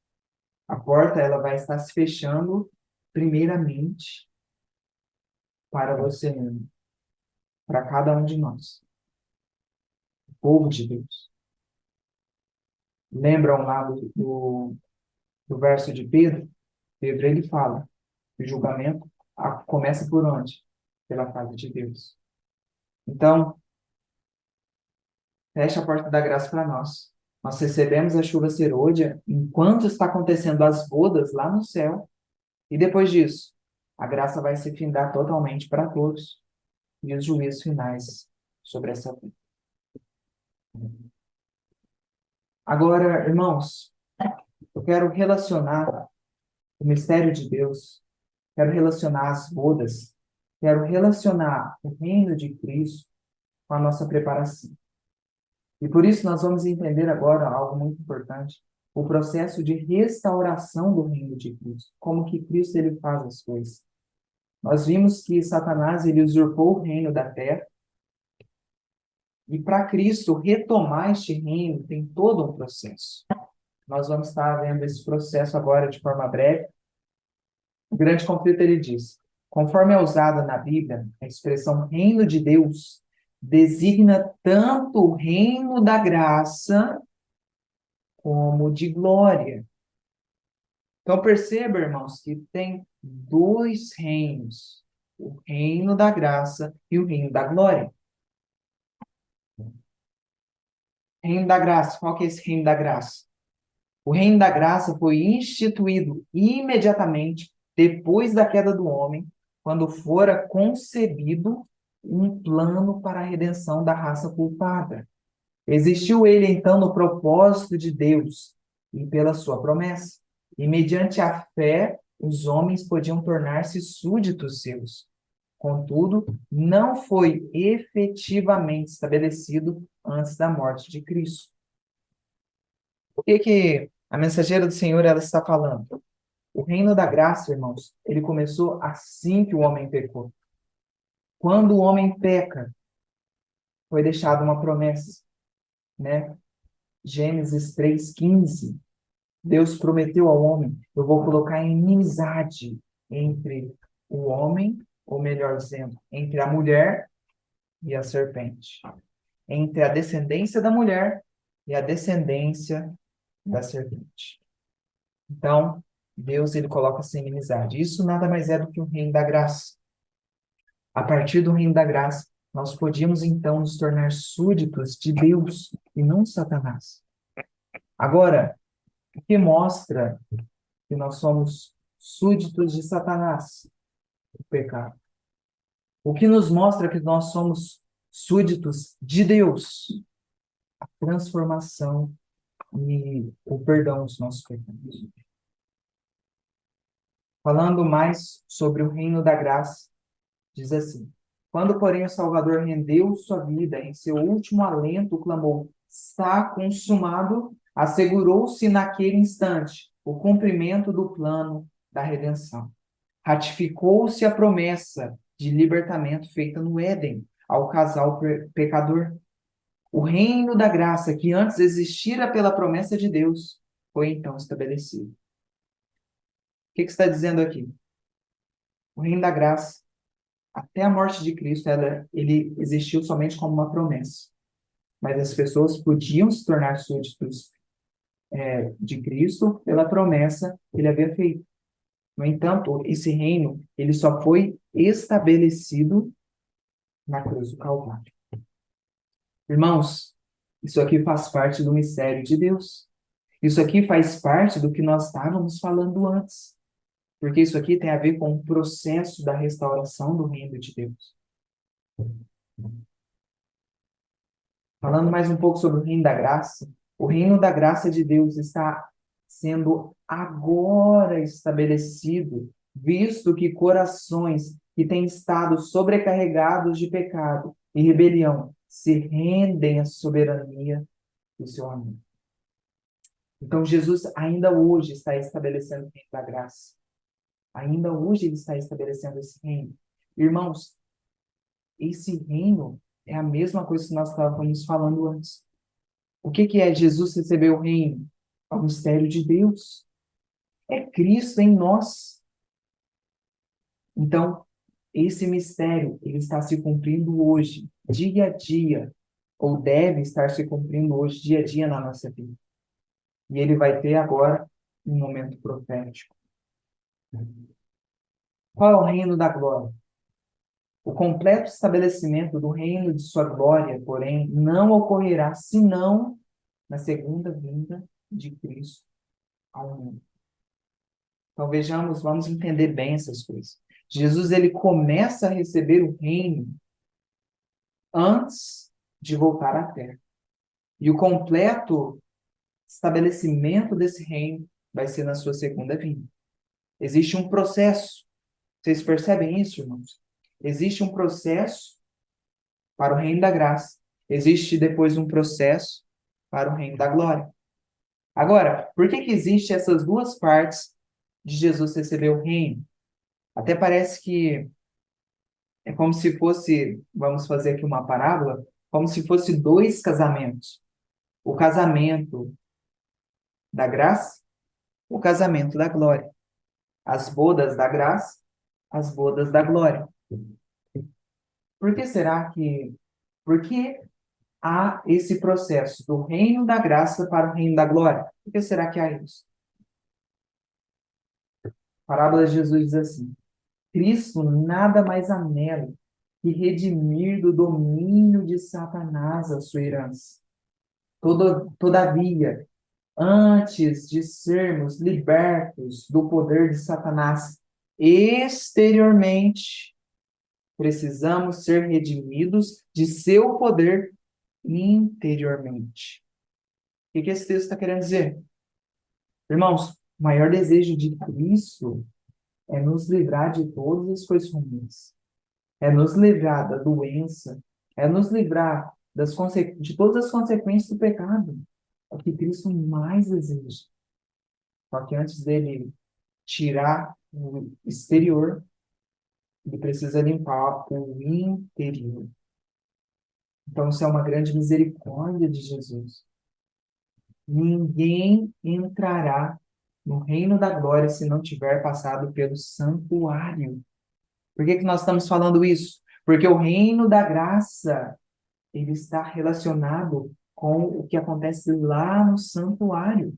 a porta ela vai estar se fechando primeiramente para você mesmo, para cada um de nós, o povo de Deus. Lembram lá do verso de Pedro? Pedro ele fala que o julgamento começa por onde? Pela casa de Deus. Então, fecha a porta da graça para nós, Nós recebemos a chuva serôdia enquanto está acontecendo as bodas lá no céu, e depois disso, a graça vai se findar totalmente para todos, e os juízos finais sobre essa vida. Agora, irmãos, eu quero relacionar o mistério de Deus, quero relacionar as bodas, quero relacionar o reino de Cristo com a nossa preparação. E por isso nós vamos entender agora algo muito importante, o processo de restauração do reino de Cristo, como que Cristo ele faz as coisas. Nós vimos que Satanás ele usurpou o reino da terra, e para Cristo retomar este reino tem todo um processo. Nós vamos estar vendo esse processo agora de forma breve. O grande conflito ele diz: conforme é usada na Bíblia, a expressão reino de Deus designa tanto o reino da graça como de glória. Então perceba, irmãos, que tem dois reinos: o reino da graça e o reino da glória. Reino da graça, qual que é esse reino da graça? O reino da graça foi instituído imediatamente depois da queda do homem, quando fora concebido um plano para a redenção da raça culpada. Existiu ele, então, no propósito de Deus e pela sua promessa. E mediante a fé, os homens podiam tornar-se súditos seus. Contudo, não foi efetivamente estabelecido antes da morte de Cristo. O que a mensageira do Senhor ela está falando? O reino da graça, irmãos, ele começou assim que o homem pecou. Quando o homem peca, foi deixada uma promessa, né? Gênesis 3:15. Deus prometeu ao homem: eu vou colocar inimizade entre o homem, ou melhor dizendo, entre a mulher e a serpente, entre a descendência da mulher e a descendência da serpente. Então, Deus ele coloca essa inimizade. Isso nada mais é do que o reino da graça. A partir do reino da graça, nós podíamos então nos tornar súditos de Deus e não de Satanás. Agora, o que mostra que nós somos súditos de Satanás? O pecado. O que nos mostra que nós somos súditos de Deus? A transformação e o perdão dos nossos pecados. Falando mais sobre o reino da graça, diz assim: quando, porém, o Salvador rendeu sua vida, em seu último alento, clamou: está consumado, assegurou-se naquele instante o cumprimento do plano da redenção. Ratificou-se a promessa de libertamento feita no Éden ao casal pecador. O reino da graça, que antes existira pela promessa de Deus, foi então estabelecido. O que está dizendo aqui? O reino da graça, até a morte de Cristo, ele existiu somente como uma promessa. Mas as pessoas podiam se tornar súditos de Cristo pela promessa que ele havia feito. No entanto, esse reino ele só foi estabelecido na cruz do Calvário. Irmãos, isso aqui faz parte do mistério de Deus. Isso aqui faz parte do que nós estávamos falando antes. Porque isso aqui tem a ver com o processo da restauração do reino de Deus. Falando mais um pouco sobre o reino da graça, o reino da graça de Deus está sendo agora estabelecido, visto que corações que têm estado sobrecarregados de pecado e rebelião se rendem à soberania do seu amor. Então, Jesus ainda hoje está estabelecendo o reino da graça. Ainda hoje ele está estabelecendo esse reino. Irmãos, esse reino é a mesma coisa que nós estávamos falando antes. O que é Jesus receber o reino? É o mistério de Deus. É Cristo em nós. Então, esse mistério, ele está se cumprindo hoje, dia a dia, ou deve estar se cumprindo hoje, dia a dia na nossa vida. E ele vai ter agora um momento profético. Qual é o reino da glória? O completo estabelecimento do reino de sua glória, porém, não ocorrerá senão na segunda vinda de Cristo ao mundo. Então vejamos, vamos entender bem essas coisas. Jesus ele começa a receber o reino antes de voltar à terra. E o completo estabelecimento desse reino vai ser na sua segunda vinda. Existe um processo. Vocês percebem isso, irmãos? Existe um processo para o reino da graça. Existe depois um processo para o reino da glória. Agora, por que existem essas duas partes de Jesus receber o reino? Até parece que é como se fosse, vamos fazer aqui uma parábola, como se fosse dois casamentos. O casamento da graça, o casamento da glória. As bodas da graça, as bodas da glória. Por que será que, por que há esse processo do reino da graça para o reino da glória? Por que será que há isso? A parábola de Jesus diz assim: Cristo nada mais anela que redimir do domínio de Satanás a sua herança. Todavia, antes de sermos libertos do poder de Satanás exteriormente, precisamos ser redimidos de seu poder interiormente. O que esse texto está querendo dizer? Irmãos, o maior desejo de Cristo é nos livrar de todas as coisas ruins, é nos livrar da doença, é nos livrar de todas as consequências do pecado. É o que Cristo mais deseja. Só que antes dele tirar o exterior, ele precisa limpar o interior. Então, isso é uma grande misericórdia de Jesus. Ninguém entrará no reino da glória se não tiver passado pelo santuário. Por que que nós estamos falando isso? Porque o reino da graça, ele está relacionado com o que acontece lá no santuário.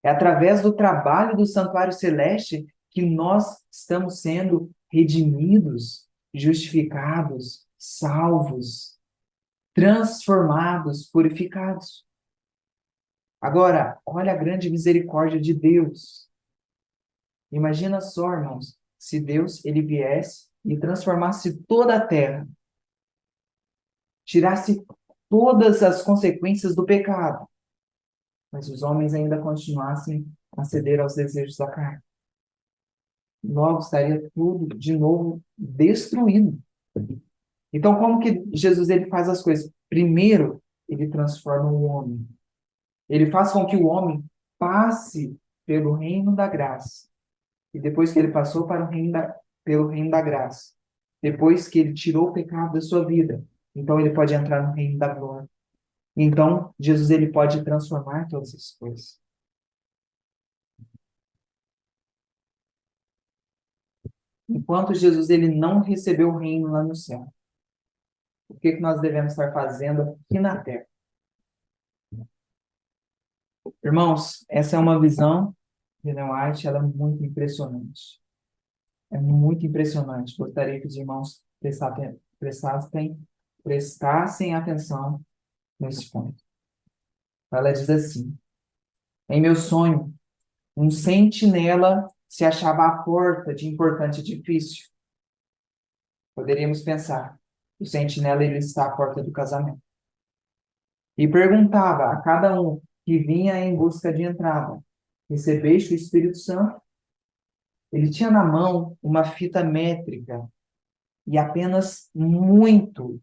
É através do trabalho do santuário celeste que nós estamos sendo redimidos, justificados, salvos, transformados, purificados. Agora, olha a grande misericórdia de Deus. Imagina só, irmãos, se Deus ele viesse e transformasse toda a terra, tirasse todas as consequências do pecado, mas os homens ainda continuassem a ceder aos desejos da carne. Logo estaria tudo de novo destruído. Então, como que Jesus ele faz as coisas? Primeiro, ele transforma o homem. Ele faz com que o homem passe pelo reino da graça. E depois que ele passou pelo reino da graça, depois que ele tirou o pecado da sua vida, então ele pode entrar no reino da glória. Então, Jesus ele pode transformar todas essas coisas. Enquanto Jesus ele não recebeu o reino lá no céu, o que que nós devemos estar fazendo aqui na terra? Irmãos, essa é uma visão de Ellen White, ela é muito impressionante. É muito impressionante. Gostaria que os irmãos prestassem atenção nesse ponto. Ela diz assim: em meu sonho, um sentinela se achava à porta de importante edifício. Poderíamos pensar, o sentinela ele está à porta do casamento. E perguntava a cada um que vinha em busca de entrada: recebeste o Espírito Santo? Ele tinha na mão uma fita métrica e apenas muito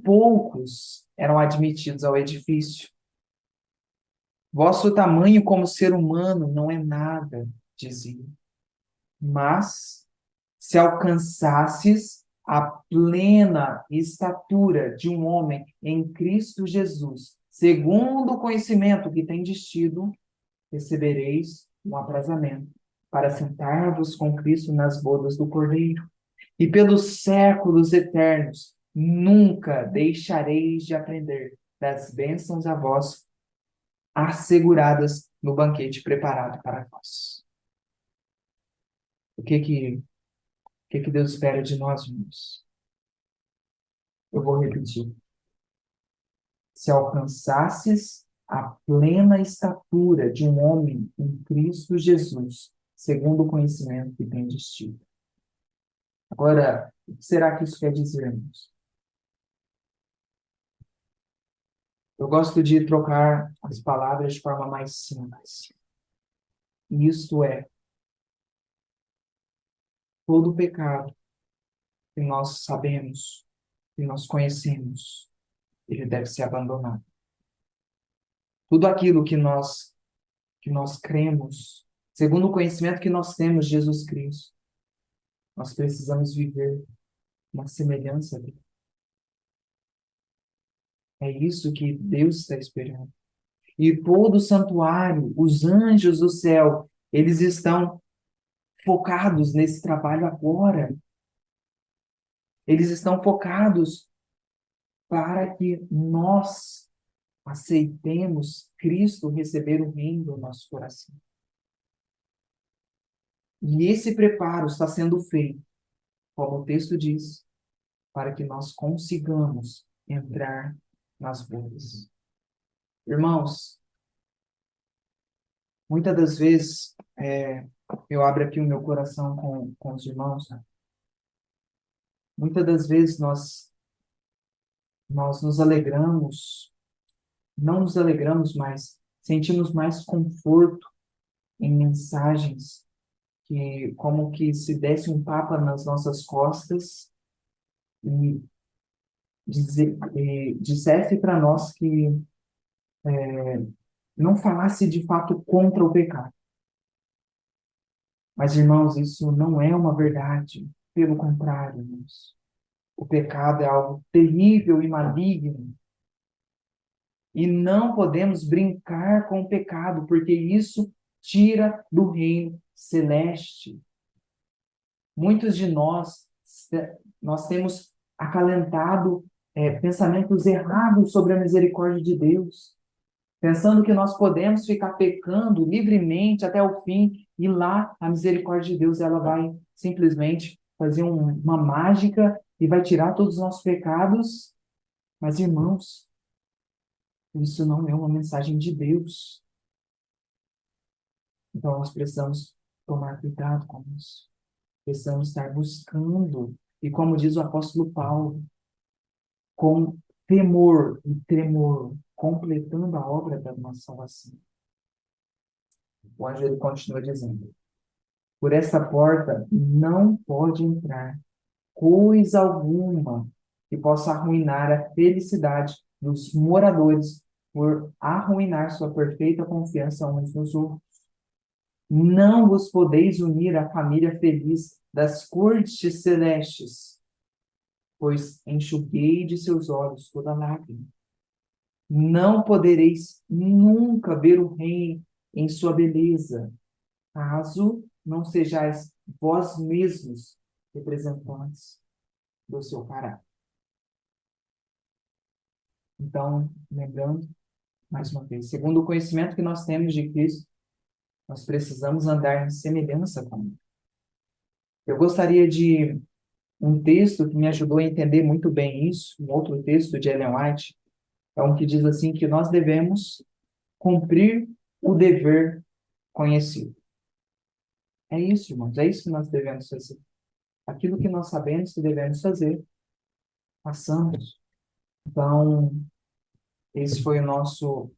poucos eram admitidos ao edifício. Vosso tamanho como ser humano não é nada, dizia. Mas, se alcançasses a plena estatura de um homem em Cristo Jesus, segundo o conhecimento que tendes tido, recebereis um aprazamento para sentar-vos com Cristo nas bodas do Cordeiro. E pelos séculos eternos nunca deixareis de aprender das bênçãos a vós asseguradas no banquete preparado para vós. O que que Deus espera de nós, irmãos? Eu vou repetir. se alcançasses a plena estatura de um homem em Cristo Jesus, segundo o conhecimento que tendes tido. Agora, o que será que isso quer dizer, irmãos? Eu gosto de trocar as palavras de forma mais simples. E isto é, todo pecado que nós sabemos, que nós conhecemos, ele deve ser abandonado. Tudo aquilo que nós cremos, segundo o conhecimento que nós temos de Jesus Cristo, nós precisamos viver uma semelhança dele. É isso que Deus está esperando. E todo o santuário, os anjos do céu, eles estão focados nesse trabalho agora. Eles estão focados para que nós aceitemos Cristo receber o reino do nosso coração. E esse preparo está sendo feito, como o texto diz, para que nós consigamos entrar nas bodas. Irmãos, muitas das vezes, eu abro aqui o meu coração com os irmãos, né? Muitas das vezes nós nos alegramos, não nos alegramos, mas sentimos mais conforto em mensagens que, como que se desse um tapa nas nossas costas e dissesse para nós que não falasse de fato contra o pecado. Mas, irmãos, isso não é uma verdade. Pelo contrário, irmãos. O pecado é algo terrível e maligno. E não podemos brincar com o pecado, porque isso tira do reino celeste. Muitos de nós temos acalentado pensamentos errados sobre a misericórdia de Deus, pensando que nós podemos ficar pecando livremente até o fim, e lá a misericórdia de Deus ela vai simplesmente fazer uma mágica e vai tirar todos os nossos pecados. Mas, irmãos, isso não é uma mensagem de Deus. Então, nós precisamos tomar cuidado com isso. Precisamos estar buscando, e como diz o apóstolo Paulo, com temor e tremor, completando a obra da nossa salvação. O anjo ele continua dizendo: por essa porta não pode entrar coisa alguma que possa arruinar a felicidade dos moradores por arruinar sua perfeita confiança uns nos outros. Não vos podeis unir à família feliz das cortes celestes, pois enxuguei de seus olhos toda lágrima. Não podereis nunca ver o rei em sua beleza, caso não sejais vós mesmos representantes do seu caráter. Então, lembrando, mais uma vez, segundo o conhecimento que nós temos de Cristo, nós precisamos andar em semelhança com Ele. Eu gostaria de um texto que me ajudou a entender muito bem isso, um outro texto de Ellen White, é um que diz assim que nós devemos cumprir o dever conhecido. É isso, irmãos, é isso que nós devemos fazer. Aquilo que nós sabemos que devemos fazer, façamos. Então, esse foi o nosso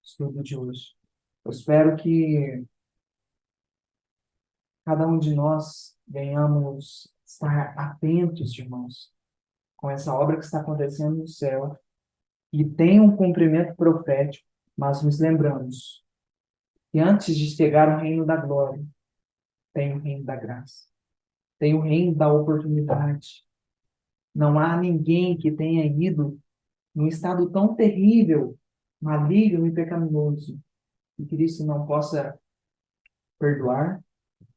estudo de hoje. Eu espero que cada um de nós venhamos estar atentos, irmãos, com essa obra que está acontecendo no céu, e tem um cumprimento profético, mas nos lembramos que antes de chegar ao reino da glória, tem o reino da graça, tem o reino da oportunidade. Não há ninguém que tenha ido num estado tão terrível, maligno e pecaminoso, que Cristo não possa perdoar,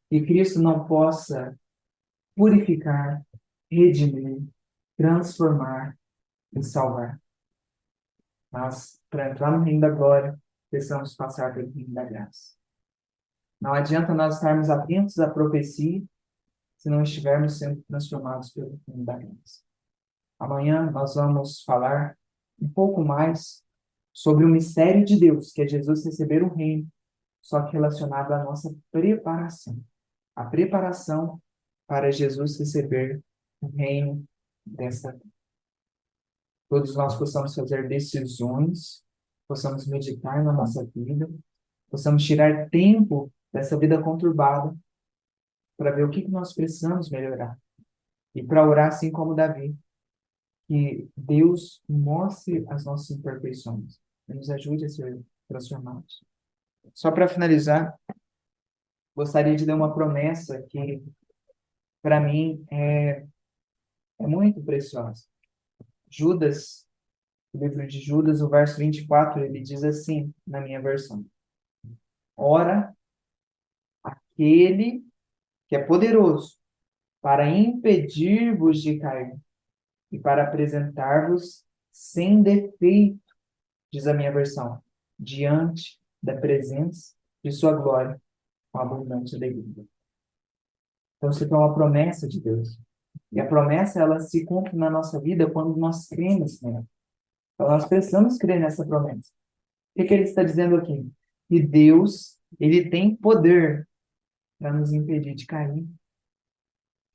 que Cristo não possa purificar, redimir, transformar e salvar. Mas, para entrar no reino da glória, precisamos passar pelo reino da graça. Não adianta nós estarmos atentos à profecia se não estivermos sendo transformados pelo reino da graça. Amanhã nós vamos falar um pouco mais sobre o mistério de Deus, que é Jesus receber o reino, só que relacionado à nossa preparação. A preparação para Jesus receber o reino desta terra. Todos nós possamos fazer decisões, possamos meditar na nossa vida, possamos tirar tempo dessa vida conturbada para ver o que nós precisamos melhorar. E para orar assim como Davi, que Deus mostre as nossas imperfeições e nos ajude a ser transformados. Só para finalizar, gostaria de dar uma promessa que, para mim, é muito preciosa. Judas, o livro de Judas, o verso 24, ele diz assim, na minha versão: Ora, aquele que é poderoso para impedir-vos de cair e para apresentar-vos sem defeito, diz a minha versão, diante da presença de sua glória, com abundante alegria. Então, isso é uma promessa de Deus. E a promessa, ela se cumpre na nossa vida quando nós cremos nela. Então, nós precisamos crer nessa promessa. O que ele está dizendo aqui? Que Deus, ele tem poder para nos impedir de cair.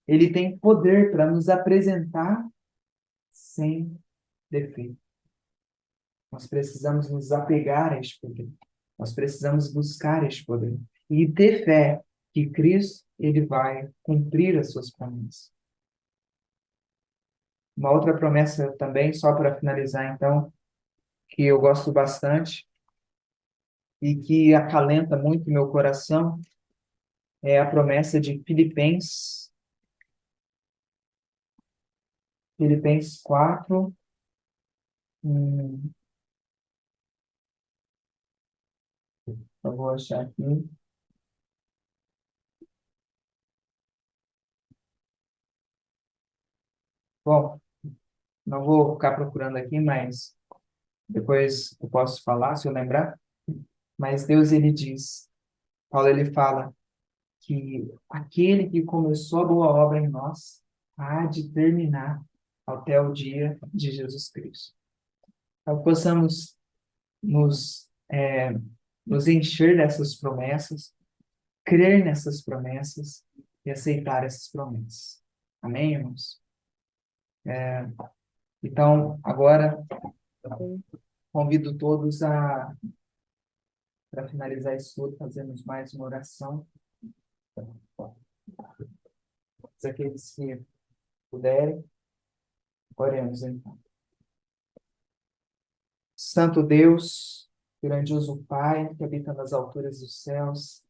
Ele tem poder para nos apresentar sem defeito. Nós precisamos nos apegar a este poder. Nós precisamos buscar este poder. E ter fé que Cristo, ele vai cumprir as suas promessas. Uma outra promessa também, só para finalizar então, que eu gosto bastante e que acalenta muito meu coração, é a promessa de Filipenses 4, eu vou achar aqui. Bom, não vou ficar procurando aqui, mas depois eu posso falar, se eu lembrar. Mas Deus, ele diz, Paulo, ele fala que aquele que começou a boa obra em nós há de terminar até o dia de Jesus Cristo. Então, possamos nos encher dessas promessas, crer nessas promessas e aceitar essas promessas. Amém, irmãos? Então, agora, convido todos para finalizar isso tudo, fazermos mais uma oração. Aqueles que puderem, oremos então. Santo Deus, grandioso Pai, que habita nas alturas dos céus,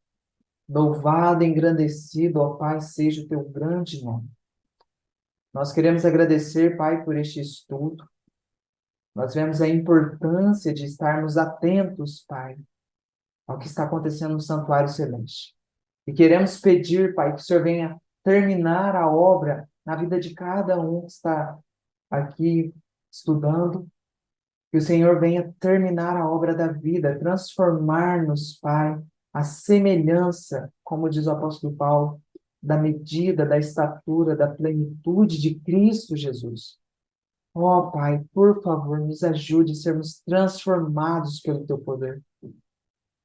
louvado e engrandecido, ó Pai, seja o teu grande nome. Nós queremos agradecer, Pai, por este estudo. Nós vemos a importância de estarmos atentos, Pai, ao que está acontecendo no Santuário Celeste. E queremos pedir, Pai, que o Senhor venha terminar a obra na vida de cada um que está aqui estudando, que o Senhor venha terminar a obra da vida, transformar-nos, Pai, a semelhança, como diz o apóstolo Paulo, da medida, da estatura, da plenitude de Cristo Jesus. Ó, Pai, por favor, nos ajude a sermos transformados pelo Teu poder. O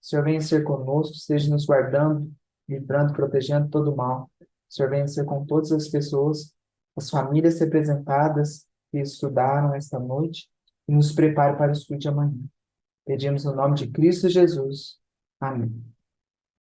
Senhor venha ser conosco, esteja nos guardando, livrando, protegendo todo o mal. O Senhor venha ser com todas as pessoas, as famílias representadas que estudaram esta noite, e nos prepare para o estudo de amanhã. Pedimos no nome de Cristo Jesus. Amém.